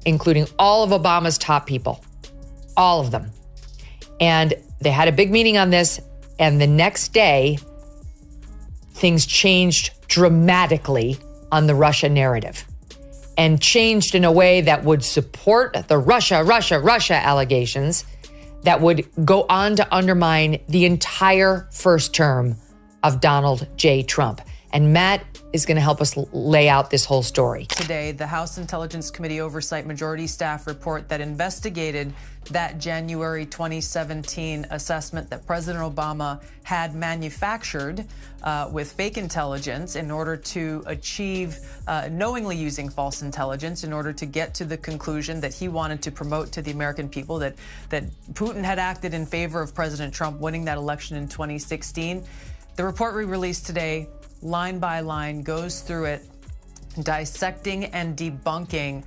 including all of Obama's top people, all of them. And they had a big meeting on this, and the next day, things changed dramatically on the Russia narrative, and changed in a way that would support the Russia allegations that would go on to undermine the entire first term of Donald J. Trump. And Matt is going to help us lay out this whole story. Today, the House Intelligence Committee Oversight Majority Staff report that investigated that January 2017 assessment that President Obama had manufactured with fake intelligence in order to achieve, knowingly using false intelligence in order to get to the conclusion that he wanted to promote to the American people that Putin had acted in favor of President Trump winning that election in 2016. The report we released today, line by line, goes through it, dissecting and debunking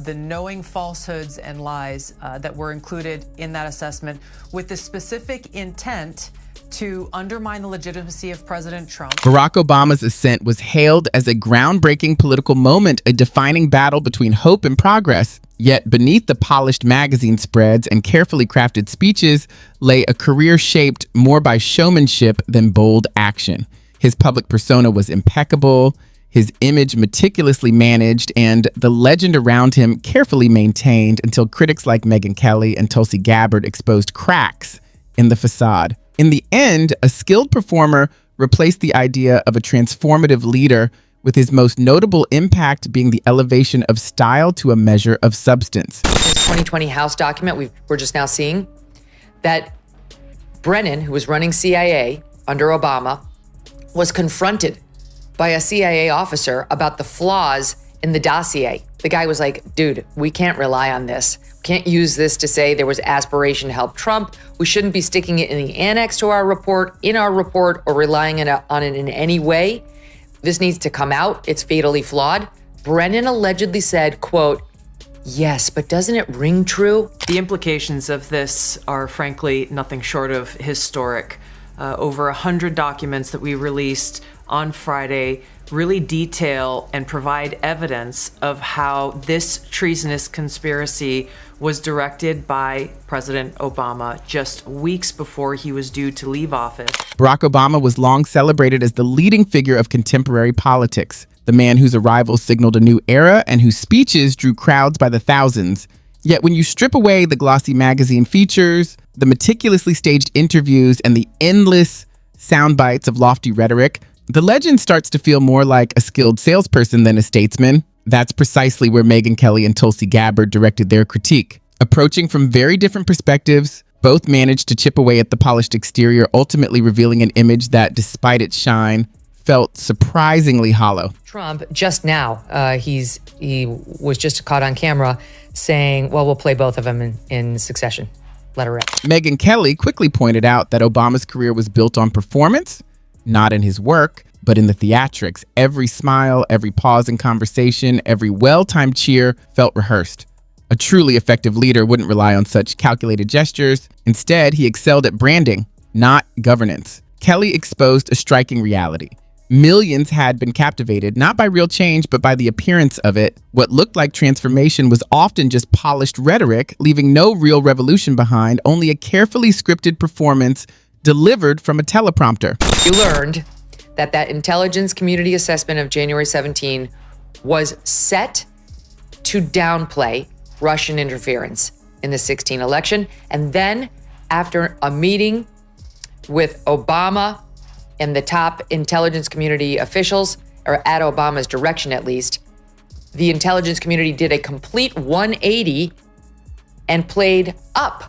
the knowing falsehoods and lies that were included in that assessment with the specific intent to undermine the legitimacy of President Trump. Barack Obama's ascent was hailed as a groundbreaking political moment, a defining battle between hope and progress. Yet beneath the polished magazine spreads and carefully crafted speeches lay a career shaped more by showmanship than bold action. His public persona was impeccable, his image meticulously managed, and the legend around him carefully maintained until critics like Megyn Kelly and Tulsi Gabbard exposed cracks in the facade. In the end, a skilled performer replaced the idea of a transformative leader, with his most notable impact being the elevation of style to a measure of substance. This 2020 House document we're just now seeing that Brennan, who was running CIA under Obama, was confronted by a CIA officer about the flaws in the dossier. The guy was like, dude, we can't rely on this. We can't use this to say there was aspiration to help Trump. We shouldn't be sticking it in the annex to our report, or relying on it in any way. This needs to come out. It's fatally flawed. Brennan allegedly said, quote, yes, but doesn't it ring true? The implications of this are frankly nothing short of historic. Over 100 documents that we released on Friday really detail and provide evidence of how this treasonous conspiracy was directed by President Obama just weeks before he was due to leave office. Barack Obama was long celebrated as the leading figure of contemporary politics, the man whose arrival signaled a new era and whose speeches drew crowds by the thousands. Yet when you strip away the glossy magazine features, the meticulously staged interviews, and the endless sound bites of lofty rhetoric, the legend starts to feel more like a skilled salesperson than a statesman. That's precisely where Megyn Kelly and Tulsi Gabbard directed their critique. Approaching from very different perspectives, both managed to chip away at the polished exterior, ultimately revealing an image that, despite its shine, felt surprisingly hollow. Trump, just now, he was just caught on camera saying, well, we'll play both of them in succession. Let her rip. Megyn Kelly quickly pointed out that Obama's career was built on performance, not in his work, but in the theatrics. Every smile, every pause in conversation, every well-timed cheer felt rehearsed. A truly effective leader wouldn't rely on such calculated gestures. Instead, he excelled at branding, not governance. Kelly exposed a striking reality. Millions had been captivated, not by real change, but by the appearance of it. What looked like transformation was often just polished rhetoric, leaving no real revolution behind, only a carefully scripted performance delivered from a teleprompter. You learned that intelligence community assessment of January 17 was set to downplay Russian interference in the 16 election. And then after a meeting with Obama and the top intelligence community officials, or at Obama's direction at least, the intelligence community did a complete 180 and played up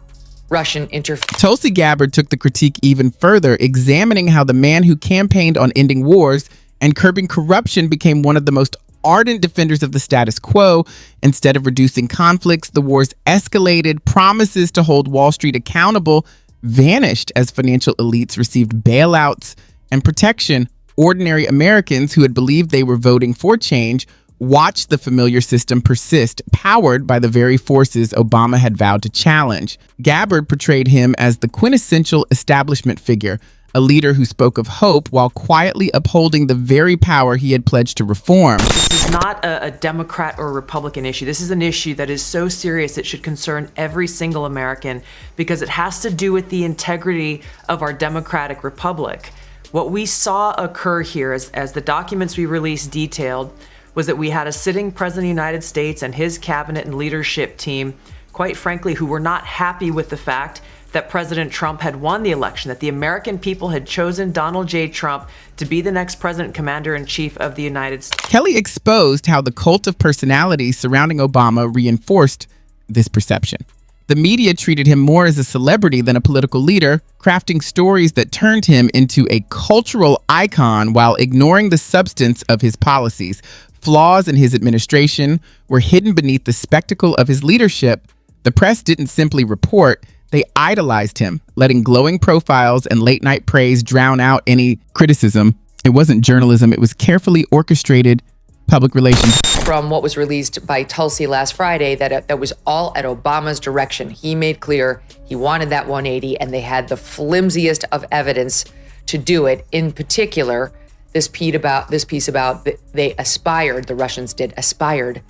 Russian interference. Tulsi Gabbard took the critique even further, examining how the man who campaigned on ending wars and curbing corruption became one of the most ardent defenders of the status quo. Instead of reducing conflicts, the wars escalated. Promises to hold Wall Street accountable vanished as financial elites received bailouts and protection. Ordinary Americans who had believed they were voting for change watched the familiar system persist, powered by the very forces Obama had vowed to challenge. Gabbard portrayed him as the quintessential establishment figure, a leader who spoke of hope while quietly upholding the very power he had pledged to reform. This is not a Democrat or Republican issue. This is an issue that is so serious it should concern every single American because it has to do with the integrity of our democratic republic. What we saw occur here, as the documents we released detailed, was that we had a sitting president of the United States and his cabinet and leadership team, quite frankly, who were not happy with the fact that President Trump had won the election, that the American people had chosen Donald J. Trump to be the next president commander-in-chief of the United States. Kelly exposed how the cult of personality surrounding Obama reinforced this perception. The media treated him more as a celebrity than a political leader, crafting stories that turned him into a cultural icon while ignoring the substance of his policies. Flaws in his administration were hidden beneath the spectacle of his leadership. The press didn't simply report, they idolized him, letting glowing profiles and late-night praise drown out any criticism. It wasn't journalism, it was carefully orchestrated public relations. From what was released by Tulsi last Friday, that was all at Obama's direction. He made clear he wanted that 180, and they had the flimsiest of evidence to do it. In particular, this piece about the Russians aspired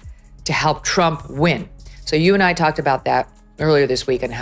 to help Trump win. So you and I talked about that earlier this week and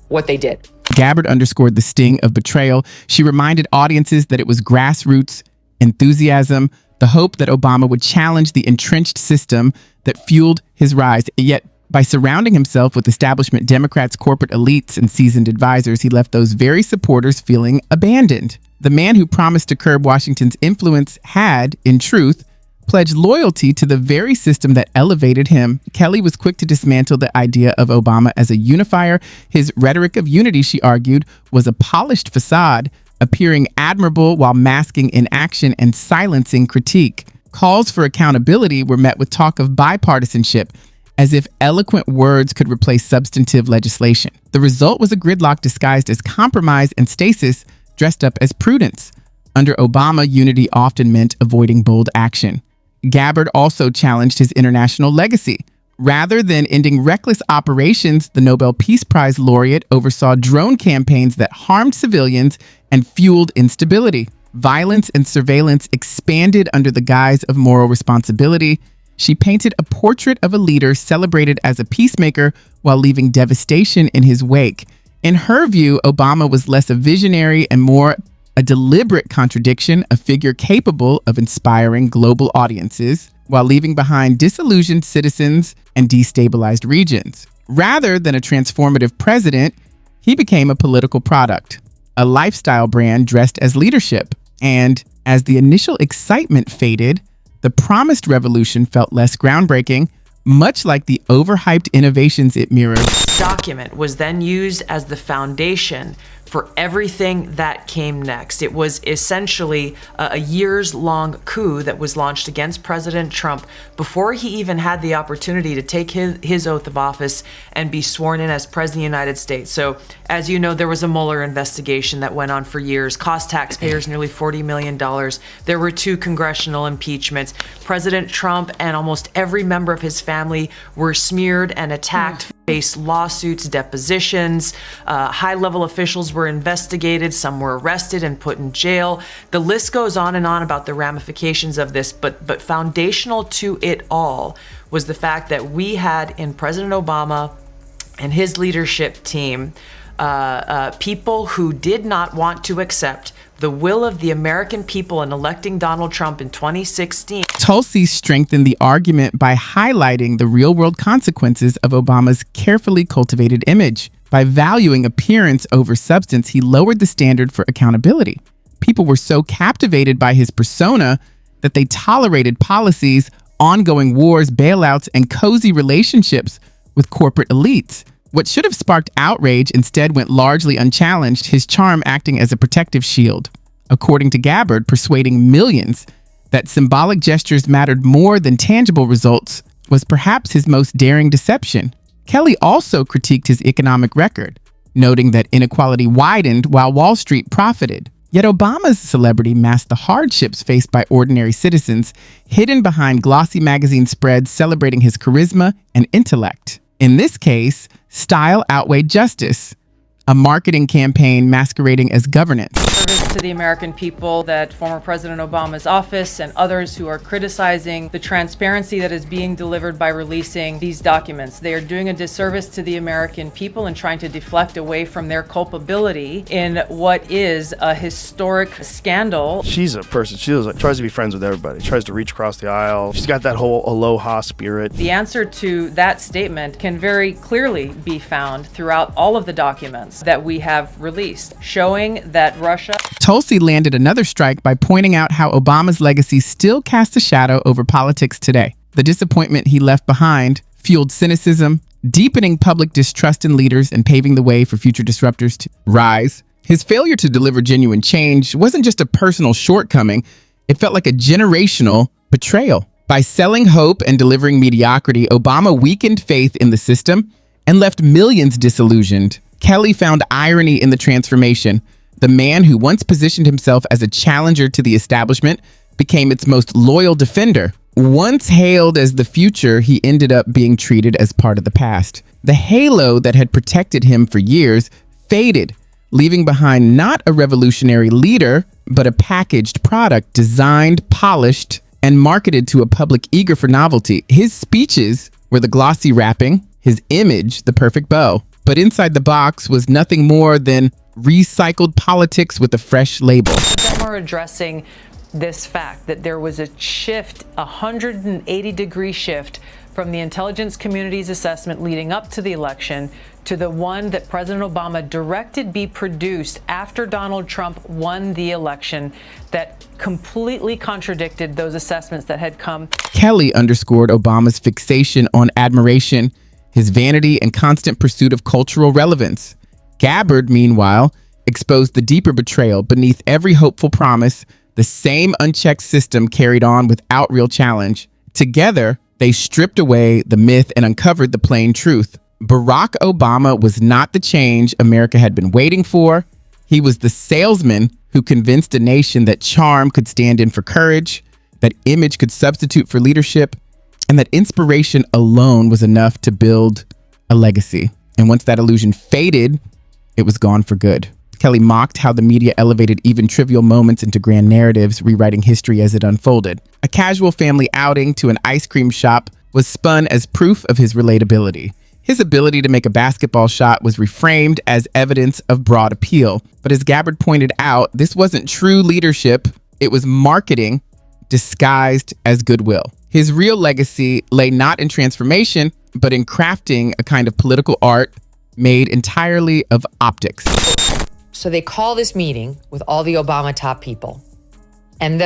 what they did. Gabbard underscored the sting of betrayal. She reminded audiences that it was grassroots enthusiasm, the hope that Obama would challenge the entrenched system that fueled his rise. Yet, by surrounding himself with establishment Democrats, corporate elites, and seasoned advisors, he left those very supporters feeling abandoned. The man who promised to curb Washington's influence had, in truth, pledged loyalty to the very system that elevated him. Kelly was quick to dismantle the idea of Obama as a unifier. His rhetoric of unity, she argued, was a polished facade, appearing admirable while masking inaction and silencing critique. Calls for accountability were met with talk of bipartisanship, as if eloquent words could replace substantive legislation. The result was a gridlock disguised as compromise and stasis dressed up as prudence. Under Obama, unity often meant avoiding bold action. Gabbard also challenged his international legacy. Rather than ending reckless operations, the Nobel Peace Prize laureate oversaw drone campaigns that harmed civilians and fueled instability. Violence and surveillance expanded under the guise of moral responsibility. She painted a portrait of a leader celebrated as a peacemaker while leaving devastation in his wake. In her view, Obama was less a visionary and more a deliberate contradiction, a figure capable of inspiring global audiences while leaving behind disillusioned citizens and destabilized regions. Rather than a transformative president, he became a political product, a lifestyle brand dressed as leadership. And as the initial excitement faded, the promised revolution felt less groundbreaking, much like the overhyped innovations it mirrored. This document was then used as the foundation for everything that came next. It was essentially a years-long coup that was launched against President Trump before he even had the opportunity to take his oath of office and be sworn in as President of the United States. So, as you know, there was a Mueller investigation that went on for years, cost taxpayers nearly $40 million. There were 2 congressional impeachments. President Trump and almost every member of his family were smeared and attacked, faced lawsuits, depositions. High-level officials were investigated, some were arrested and put in jail. The list goes on and on about the ramifications of this, but foundational to it all was the fact that we had in President Obama and his leadership team people who did not want to accept the will of the American people in electing Donald Trump in 2016. Tulsi strengthened the argument by highlighting the real-world consequences of Obama's carefully cultivated image. By valuing appearance over substance, he lowered the standard for accountability. People were so captivated by his persona that they tolerated policies, ongoing wars, bailouts, and cozy relationships with corporate elites. What should have sparked outrage instead went largely unchallenged, his charm acting as a protective shield. According to Gabbard, persuading millions that symbolic gestures mattered more than tangible results was perhaps his most daring deception. Kelly also critiqued his economic record, noting that inequality widened while Wall Street profited. Yet Obama's celebrity masked the hardships faced by ordinary citizens, hidden behind glossy magazine spreads celebrating his charisma and intellect. In this case, style outweighed justice. a marketing campaign masquerading as governance. Service to the American people that former President Obama's office and others who are criticizing the transparency that is being delivered by releasing these documents. They are doing a disservice to the American people and trying to deflect away from their culpability in what is a historic scandal. She's a person, tries to be friends with everybody, tries to reach across the aisle. She's got that whole aloha spirit. The answer to that statement can very clearly be found throughout all of the documents that we have released, showing that Russia. Tulsi landed another strike by pointing out how Obama's legacy still casts a shadow over politics today. The disappointment he left behind fueled cynicism, deepening public distrust in leaders and paving the way for future disruptors to rise. His failure to deliver genuine change wasn't just a personal shortcoming, it felt like a generational betrayal. By selling hope and delivering mediocrity, Obama weakened faith in the system and left millions disillusioned. Kelly found irony in the transformation. The man who once positioned himself as a challenger to the establishment became its most loyal defender. Once hailed as the future, he ended up being treated as part of the past. The halo that had protected him for years faded, leaving behind not a revolutionary leader, but a packaged product designed, polished, and marketed to a public eager for novelty. His speeches were the glossy wrapping, his image the perfect bow. But inside the box was nothing more than recycled politics with a fresh label. Some are addressing this fact that there was a shift, a 180-degree shift from the intelligence community's assessment leading up to the election to the one that President Obama directed be produced after Donald Trump won the election that completely contradicted those assessments that had come. Kelly underscored Obama's fixation on admiration, his vanity, and constant pursuit of cultural relevance. Gabbard, meanwhile, exposed the deeper betrayal beneath every hopeful promise. The same unchecked system carried on without real challenge. Together, they stripped away the myth and uncovered the plain truth. Barack Obama was not the change America had been waiting for. He was the salesman who convinced a nation that charm could stand in for courage, that image could substitute for leadership, and that inspiration alone was enough to build a legacy. And once that illusion faded, it was gone for good. Kelly mocked how the media elevated even trivial moments into grand narratives, rewriting history as it unfolded. A casual family outing to an ice cream shop was spun as proof of his relatability. His ability to make a basketball shot was reframed as evidence of broad appeal. But as Gabbard pointed out, this wasn't true leadership. It was marketing disguised as goodwill. His real legacy lay not in transformation, but in crafting a kind of political art made entirely of optics. So they call this meeting with all the Obama top people, and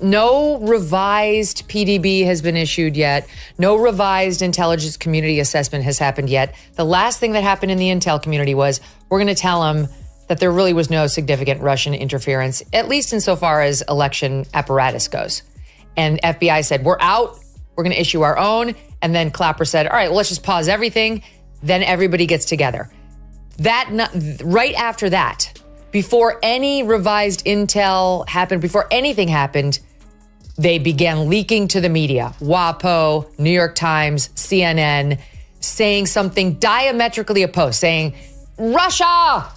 no revised PDB has been issued yet. No revised intelligence community assessment has happened yet. The last thing that happened in the intel community was, we're going to tell them that there really was no significant Russian interference, at least insofar as election apparatus goes. And FBI said, we're out. We're going to issue our own. And then Clapper said, all right, well, let's just pause everything. Then everybody gets together. Right after that, before any revised intel happened, before anything happened, they began leaking to the media. WAPO, New York Times, CNN, saying something diametrically opposed, saying, Russia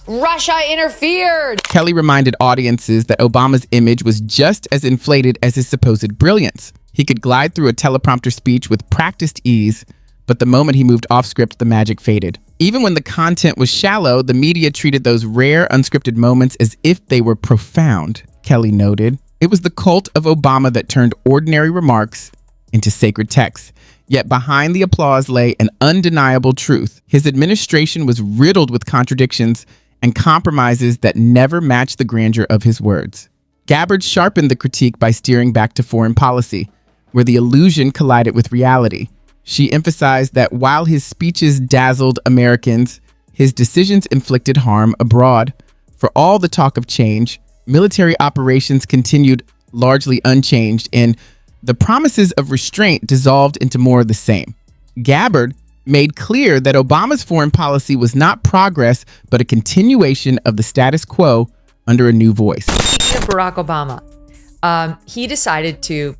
interfered. Kelly reminded audiences that Obama's image was just as inflated as his supposed brilliance. He could glide through a teleprompter speech with practiced ease, but the moment he moved off script, the magic faded. Even when the content was shallow, the media treated those rare unscripted moments as if they were profound, Kelly noted. It was the cult of Obama that turned ordinary remarks into sacred texts. Yet behind the applause lay an undeniable truth. His administration was riddled with contradictions and compromises that never matched the grandeur of his words. Gabbard sharpened the critique by steering back to foreign policy, where the illusion collided with reality. She emphasized that while his speeches dazzled Americans, his decisions inflicted harm abroad. For all the talk of change, military operations continued largely unchanged, and the promises of restraint dissolved into more of the same. Gabbard made clear that Obama's foreign policy was not progress, but a continuation of the status quo under a new voice. Speaking of Barack Obama, he decided to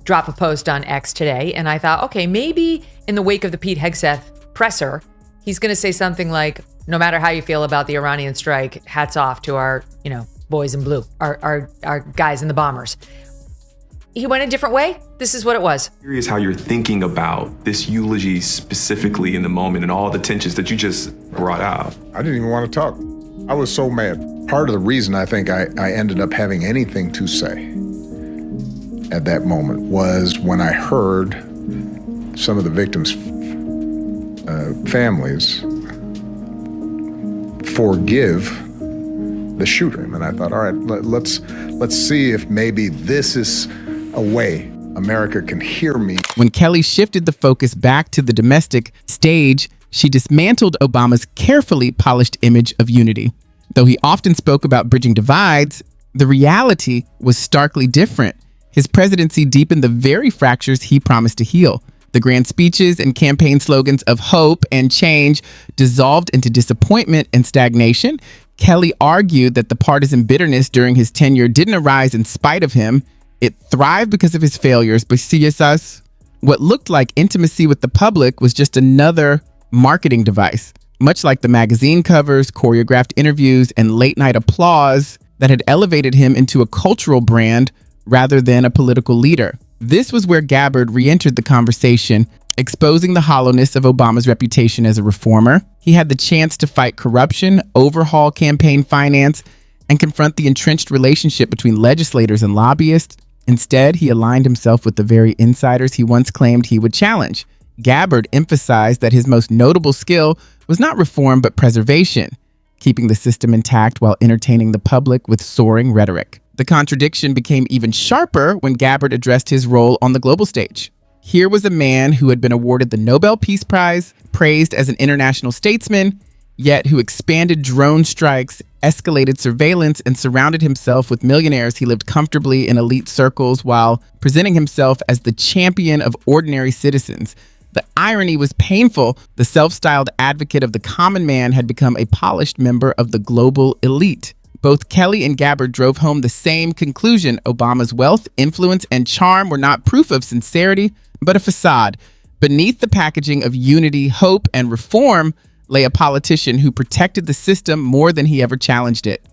drop a post on X today, and I thought, okay, maybe in the wake of the Pete Hegseth presser, he's going to say something like, no matter how you feel about the Iranian strike, hats off to our, boys in blue, our guys in the bombers. He went a different way. This is what it was. I'm curious how you're thinking about this eulogy specifically in the moment and all the tensions that you just brought out. I didn't even want to talk. I was so mad. Part of the reason I think I ended up having anything to say at that moment was when I heard some of the victims' families forgive the shooter. And I thought, all right, let's see if maybe this is a way America can hear me. When Kelly shifted the focus back to the domestic stage, she dismantled Obama's carefully polished image of unity. Though he often spoke about bridging divides, the reality was starkly different. His presidency deepened the very fractures he promised to heal. The grand speeches and campaign slogans of hope and change dissolved into disappointment and stagnation. Kelly argued that the partisan bitterness during his tenure didn't arise in spite of him. It thrived because of his failures. But what looked like intimacy with the public was just another marketing device. Much like the magazine covers, choreographed interviews, and late-night applause that had elevated him into a cultural brand rather than a political leader. This was where Gabbard re-entered the conversation, exposing the hollowness of Obama's reputation as a reformer. He had the chance to fight corruption, overhaul campaign finance, and confront the entrenched relationship between legislators and lobbyists. Instead, he aligned himself with the very insiders he once claimed he would challenge. Gabbard emphasized that his most notable skill was not reform but preservation, keeping the system intact while entertaining the public with soaring rhetoric. The contradiction became even sharper when Gabbard addressed his role on the global stage. Here was a man who had been awarded the Nobel Peace Prize, praised as an international statesman, yet who expanded drone strikes, escalated surveillance, and surrounded himself with millionaires. He lived comfortably in elite circles while presenting himself as the champion of ordinary citizens. The irony was painful. The self-styled advocate of the common man had become a polished member of the global elite. Both Kelly and Gabbard drove home the same conclusion. Obama's wealth, influence, and charm were not proof of sincerity, but a facade. Beneath the packaging of unity, hope, and reform lay a politician who protected the system more than he ever challenged it.